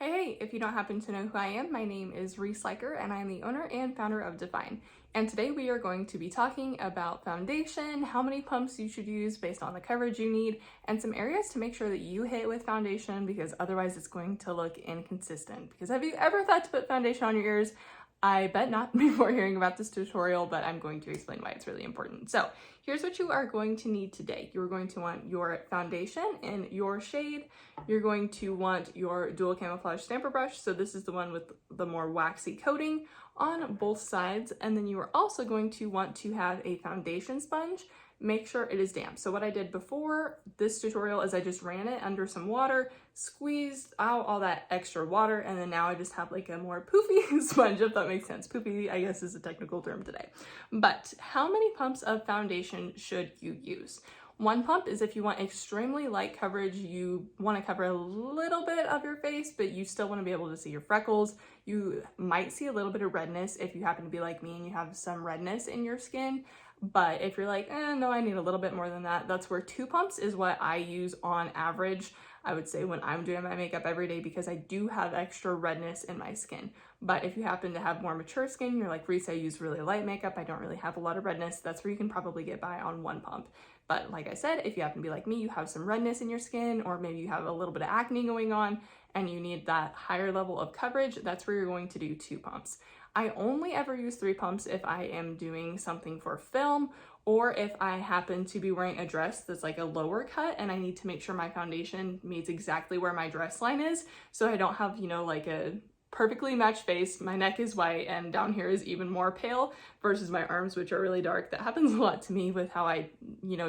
Hey, if you don't happen to know who I am, my name is Reece and I am the owner and founder of Define. And today we are going to be talking about foundation, how many pumps you should use based on the coverage you need, and some areas to make sure that you hit with foundation because otherwise it's going to look inconsistent. Because have you ever thought to put foundation on your ears? I bet not before hearing about this tutorial, but I'm going to explain why it's really important. So here's what you are going to need today. You're going to want your foundation in your shade. You're going to want your dual camouflage stamper brush. So this is the one with the more waxy coating on both sides. And then you are also going to want to have a foundation sponge. Make sure it is damp. So what I did before this tutorial is I just ran it under some water, squeezed out all that extra water, and then now I just have like a more poofy sponge, if that makes sense. Poofy, I guess, is a technical term today. But how many pumps of foundation should you use? One pump is if you want extremely light coverage, you want to cover a little bit of your face, but you still want to be able to see your freckles. You might see a little bit of redness if you happen to be like me and you have some redness in your skin. But if you're like, no, I need a little bit more than that, that's where 2 pumps is what I use on average. I would say when I'm doing my makeup every day because I do have extra redness in my skin. But if you happen to have more mature skin, you're like, Reece, I use really light makeup, I don't really have a lot of redness, that's where you can probably get by on 1 pump. But like I said, if you happen to be like me, you have some redness in your skin, or maybe you have a little bit of acne going on and you need that higher level of coverage, that's where you're going to do 2 pumps. I only ever use 3 pumps if I am doing something for film or if I happen to be wearing a dress that's like a lower cut and I need to make sure my foundation meets exactly where my dress line is so I don't have, like a perfectly matched face. My neck is white and down here is even more pale versus my arms, which are really dark. That happens a lot to me with how I,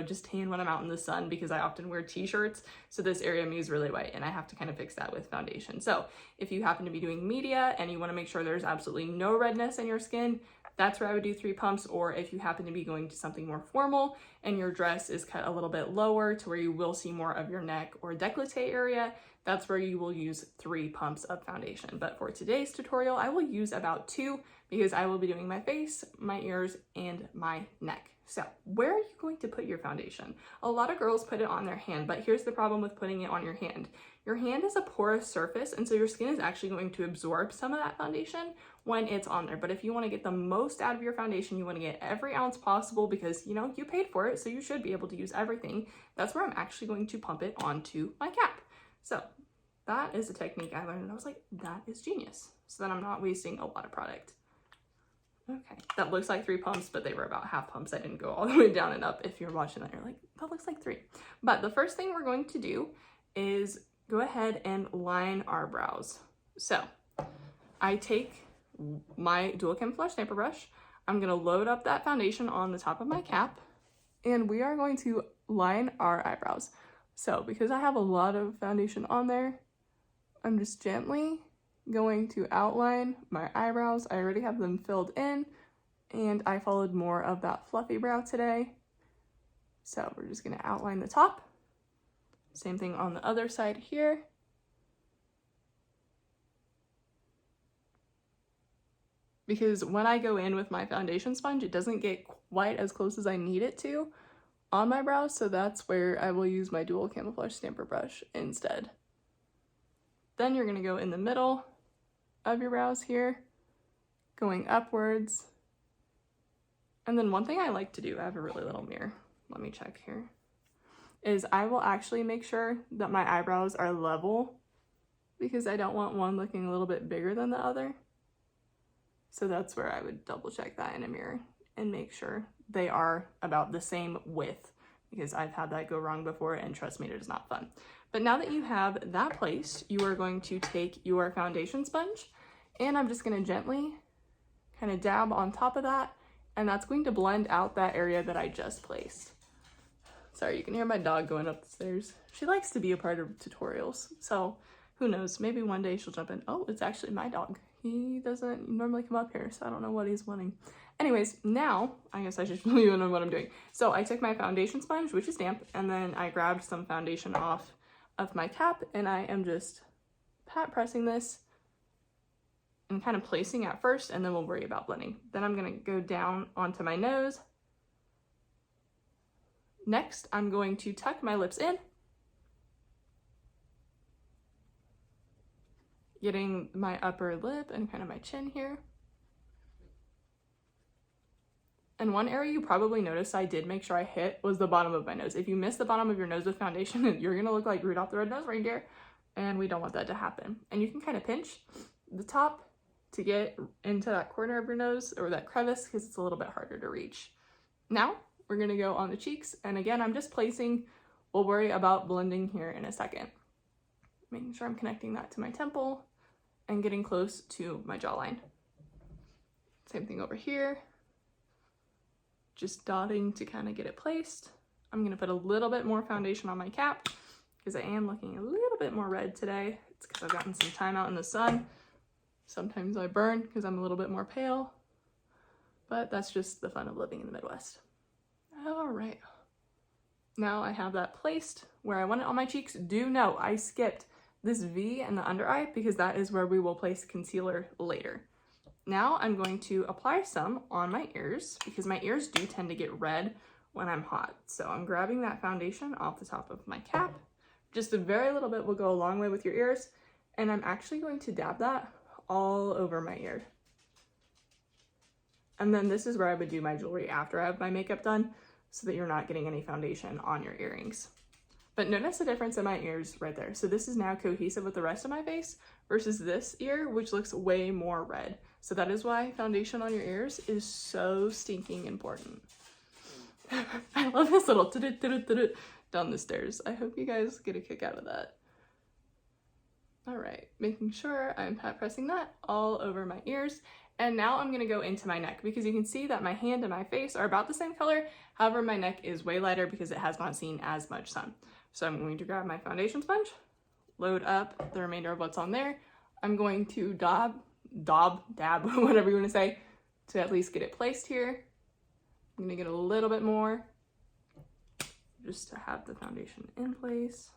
just tan when I'm out in the sun because I often wear t-shirts. So this area of me is really white and I have to kind of fix that with foundation. So if you happen to be doing media and you want to make sure there's absolutely no redness in your skin, that's where I would do 3 pumps. Or if you happen to be going to something more formal and your dress is cut a little bit lower to where you will see more of your neck or décolleté area, that's where you will use 3 pumps of foundation. But for today's tutorial, I will use about 2 because I will be doing my face, my ears, and my neck. So where are you going to put your foundation? A lot of girls put it on their hand, but here's the problem with putting it on your hand. Your hand is a porous surface, and so your skin is actually going to absorb some of that foundation when it's on there. But if you want to get the most out of your foundation, you want to get every ounce possible because, you paid for it, so you should be able to use everything. That's where I'm actually going to pump it onto my cap. So that is a technique I learned and I was like, that is genius. So that I'm not wasting a lot of product. Okay, that looks like 3 pumps, but they were about half pumps. I didn't go all the way down and up. If you're watching that, you're like, that looks like 3. But the first thing we're going to do is go ahead and line our brows. So I take my dual camouflage stamper brush. I'm gonna load up that foundation on the top of my cap and we are going to line our eyebrows. So because I have a lot of foundation on there, I'm just gently going to outline my eyebrows. I already have them filled in and I followed more of that fluffy brow today. So we're just gonna outline the top. Same thing on the other side here. Because when I go in with my foundation sponge, it doesn't get quite as close as I need it to on my brows, so that's where I will use my dual camouflage stamper brush instead. Then you're gonna go in the middle of your brows here, going upwards. And then one thing I like to do, I have a really little mirror, let me check here, is I will actually make sure that my eyebrows are level because I don't want one looking a little bit bigger than the other. So that's where I would double check that in a mirror and make sure they are about the same width because I've had that go wrong before and trust me, it is not fun. But now that you have that placed, you are going to take your foundation sponge and I'm just gonna gently kind of dab on top of that and that's going to blend out that area that I just placed. Sorry, you can hear my dog going up the stairs. She likes to be a part of tutorials, so who knows, maybe one day she'll jump in. Oh, it's actually my dog. He doesn't normally come up here, so I don't know what he's wanting. Anyways, now, I guess I should fill you in on what I'm doing. So I took my foundation sponge, which is damp, and then I grabbed some foundation off of my cap, and I am just pat pressing this and kind of placing at first, and then we'll worry about blending. Then I'm gonna go down onto my nose. Next, I'm going to tuck my lips in getting my upper lip and kind of my chin here. And one area you probably noticed I did make sure I hit was the bottom of my nose. If you miss the bottom of your nose with foundation, you're gonna look like Rudolph the Red-Nosed Reindeer, and we don't want that to happen. And you can kind of pinch the top to get into that corner of your nose or that crevice because it's a little bit harder to reach. Now we're gonna go on the cheeks, and again, I'm just placing, we'll worry about blending here in a second. Making sure I'm connecting that to my temple and getting close to my jawline. Same thing over here. Just dotting to kind of get it placed. I'm gonna put a little bit more foundation on my cap because I am looking a little bit more red today. It's because I've gotten some time out in the sun. Sometimes I burn because I'm a little bit more pale, but that's just the fun of living in the Midwest. All right, now I have that placed where I want it on my cheeks. Do know I skipped this V and the under eye because that is where we will place concealer later. Now I'm going to apply some on my ears because my ears do tend to get red when I'm hot. So I'm grabbing that foundation off the top of my cap. Just a very little bit will go a long way with your ears. And I'm actually going to dab that all over my ear. And then this is where I would do my jewelry after I have my makeup done so that you're not getting any foundation on your earrings. But notice the difference in my ears right there. So this is now cohesive with the rest of my face versus this ear, which looks way more red. So that is why foundation on your ears is so stinking important. I love this little down the stairs. I hope you guys get a kick out of that. All right, making sure I'm pat pressing that all over my ears. And now I'm gonna go into my neck because you can see that my hand and my face are about the same color. However, my neck is way lighter because it has not seen as much sun. So I'm going to grab my foundation sponge, load up the remainder of what's on there. I'm going to dab, whatever you want to say, to at least get it placed here. I'm going to get a little bit more just to have the foundation in place.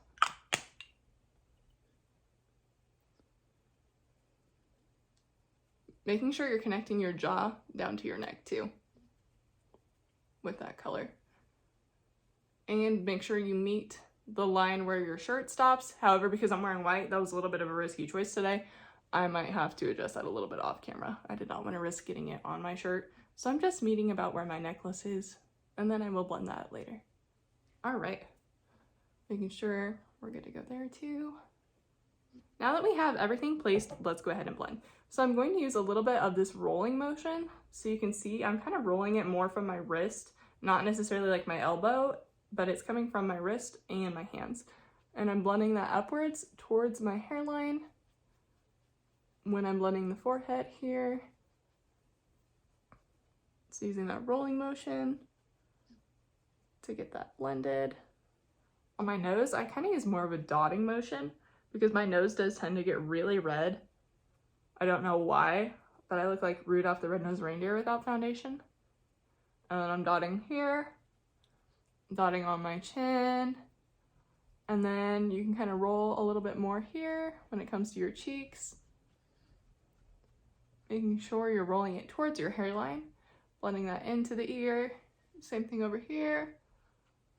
Making sure you're connecting your jaw down to your neck too with that color. And make sure you meet the line where your shirt stops. However, because I'm wearing white, that was a little bit of a risky choice today. I might have to adjust that a little bit off camera. I did not want to risk getting it on my shirt. So I'm just meeting about where my necklace is, and then I will blend that later. All right, making sure we're good to go there too. Now that we have everything placed, let's go ahead and blend. So I'm going to use a little bit of this rolling motion. So you can see I'm kind of rolling it more from my wrist, not necessarily like my elbow, but it's coming from my wrist and my hands. And I'm blending that upwards towards my hairline. When I'm blending the forehead here, it's using that rolling motion to get that blended. On my nose, I kind of use more of a dotting motion because my nose does tend to get really red. I don't know why, but I look like Rudolph the Red-Nosed Reindeer without foundation. And then I'm dotting here, dotting on my chin, and then you can kind of roll a little bit more here when it comes to your cheeks. Making sure you're rolling it towards your hairline, blending that into the ear. Same thing over here.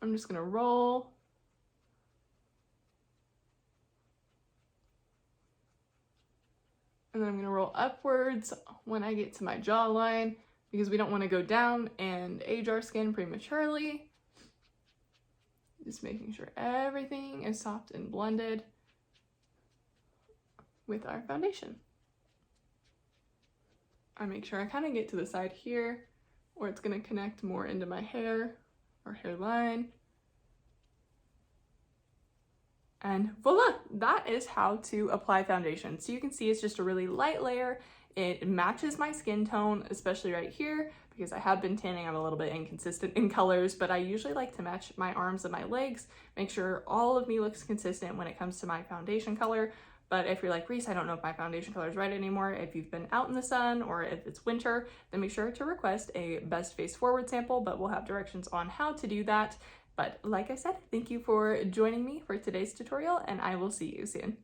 I'm just gonna roll. And then I'm gonna roll upwards when I get to my jawline because we don't wanna go down and age our skin prematurely. Just making sure everything is soft and blended with our foundation. I make sure I kind of get to the side here where it's going to connect more into my hair or hairline. And voila, that is how to apply foundation. So you can see it's just a really light layer. It matches my skin tone, especially right here, because I have been tanning. I'm a little bit inconsistent in colors, but I usually like to match my arms and my legs, make sure all of me looks consistent when it comes to my foundation color. But if you're like, Reece, I don't know if my foundation color is right anymore. If you've been out in the sun or if it's winter, then make sure to request a best face forward sample, but we'll have directions on how to do that. But like I said, thank you for joining me for today's tutorial, and I will see you soon.